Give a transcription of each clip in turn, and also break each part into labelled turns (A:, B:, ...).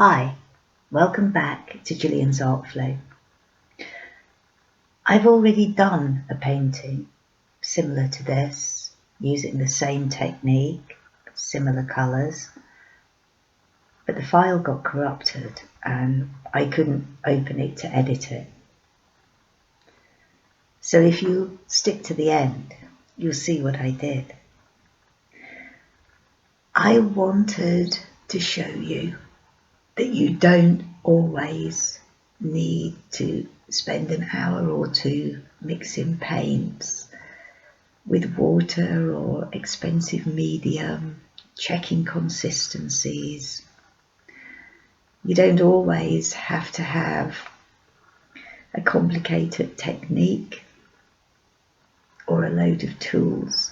A: Hi, welcome back to Gillian's Art Flow. I've already done a painting similar to this, using the same technique, similar colours, but the file got corrupted and I couldn't open it to edit it. So if you stick to the end, you'll see what I did. I wanted to show you that you don't always need to spend an hour or two mixing paints with water or expensive medium, checking consistencies. You don't always have to have a complicated technique or a load of tools.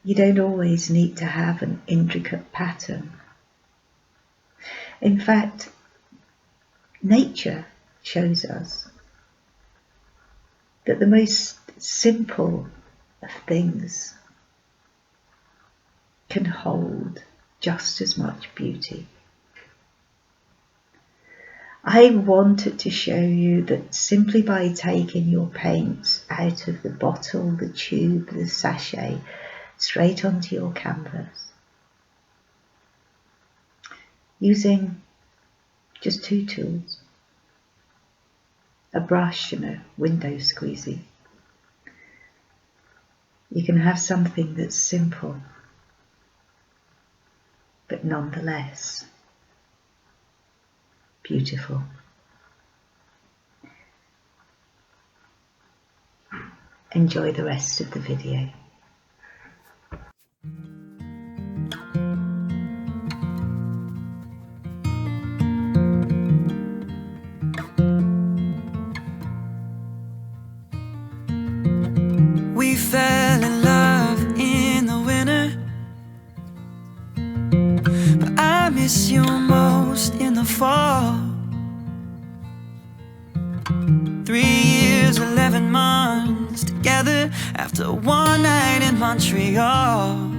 A: You don't always need to have an intricate pattern. In fact, nature shows us that the most simple of things can hold just as much beauty. I wanted to show you that simply by taking your paints out of the bottle, the tube, the sachet, straight onto your canvas, using just two tools, a brush and a window squeegie, you can have something that's simple, but nonetheless beautiful. Enjoy the rest of the video.
B: We fell in love in the winter, but I miss you most in the fall. 3 years, 11 months together after one night in Montreal.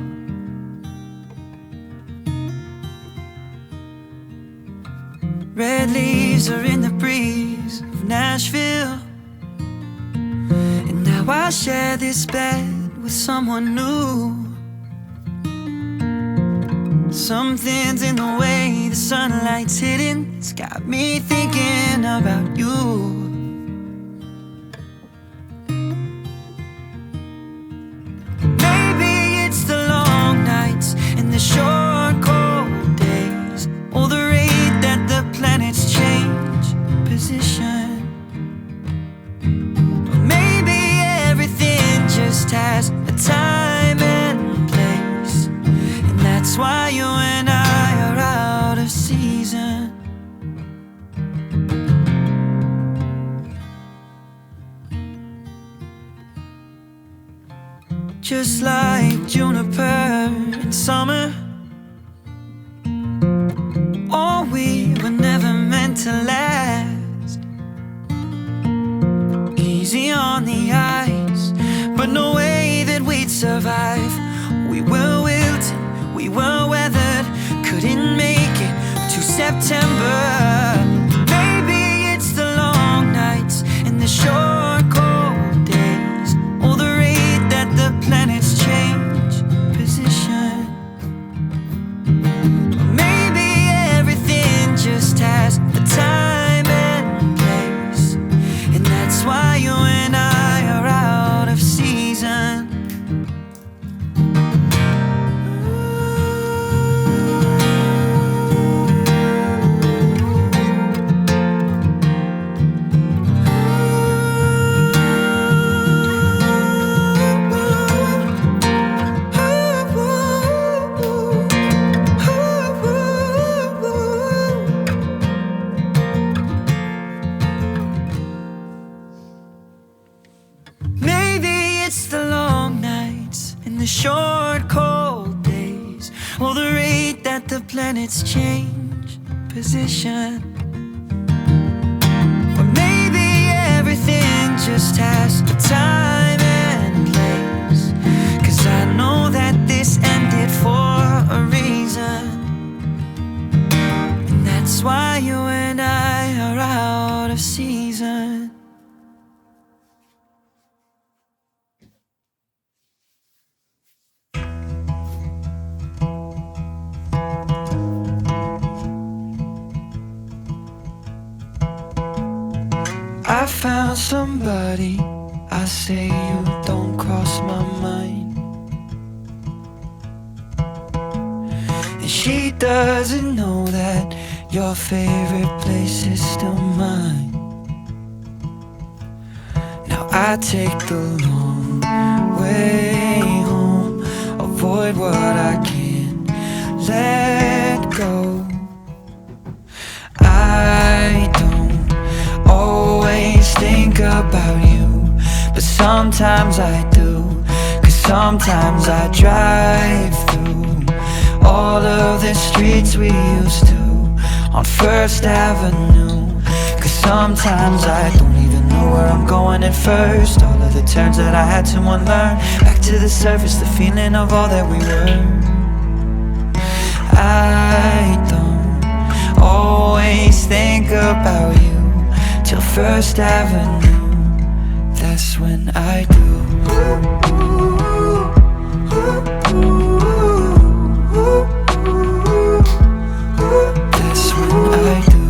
B: Red leaves are in the breeze of Nashville, and now I share this bed with someone new. Something's in the way the sunlight's hitting, it's got me thinking about you. Maybe it's the long nights and the short cold days, or the rate that the planets change position. Or maybe everything just has a time and place, and that's why you and I are out of season. Just like juniper in summer, oh, we were never meant to last. Easy on the ice, but no way that we'd survive. We were wilted, we were weathered, couldn't make it to September. Maybe it's the long nights and the short cold days, or the rate that the planets change position. Or maybe everything just has a time and place, and that's why you and I are out of season. Maybe it's the long nights and the short cold days, or the rate that the planets change position. Or maybe everything just has a time and place, 'cause I know that this ended for a reason. That's why you and I are out of season. I found somebody, I say you don't cross my mind. And she doesn't know that your favorite place is still mine. Now I take the long way home, avoid what I can't let go. I don't always think about you, but sometimes I do, 'cause sometimes I drive through all of the streets we used to on First Avenue. 'Cause sometimes I don't even know where I'm going at first. All of the turns that I had to unlearn, back to the surface, the feeling of all that we were. I don't always think about you till First Avenue, that's when I do. That's when I do.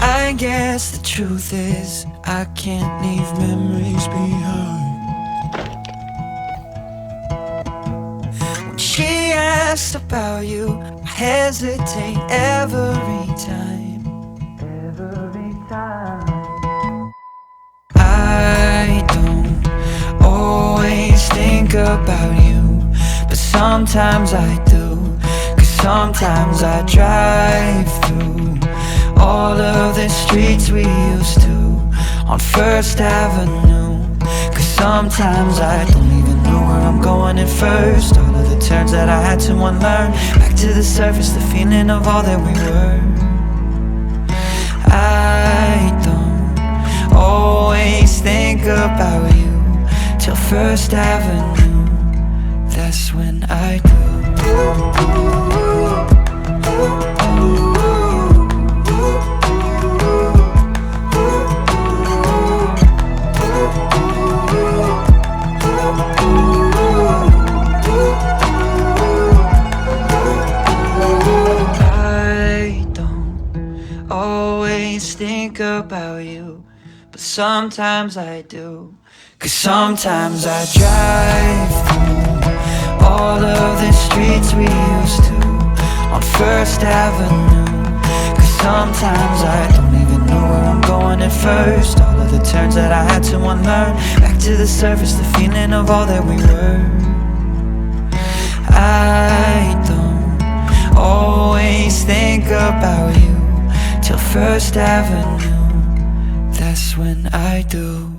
B: I guess the truth is I can't leave memories behind. When she asks about you, I hesitate every time. Every time. I don't always think about you, but sometimes I do, 'cause sometimes I drive through all of the streets we used to on First Avenue. 'Cause sometimes I don't even know where I'm going at first. All of the turns that I had to unlearn, back to the surface, the feeling of all that we were. I don't always think about you till First Avenue, that's when I do. Think about you, but sometimes I do, 'cause sometimes I drive through all of the streets we used to on First Avenue. 'Cause sometimes I don't even know where I'm going at first. All of the turns that I had to unlearn, back to the surface, the feeling of all that we were. I don't always think about you till First Avenue, that's when I do.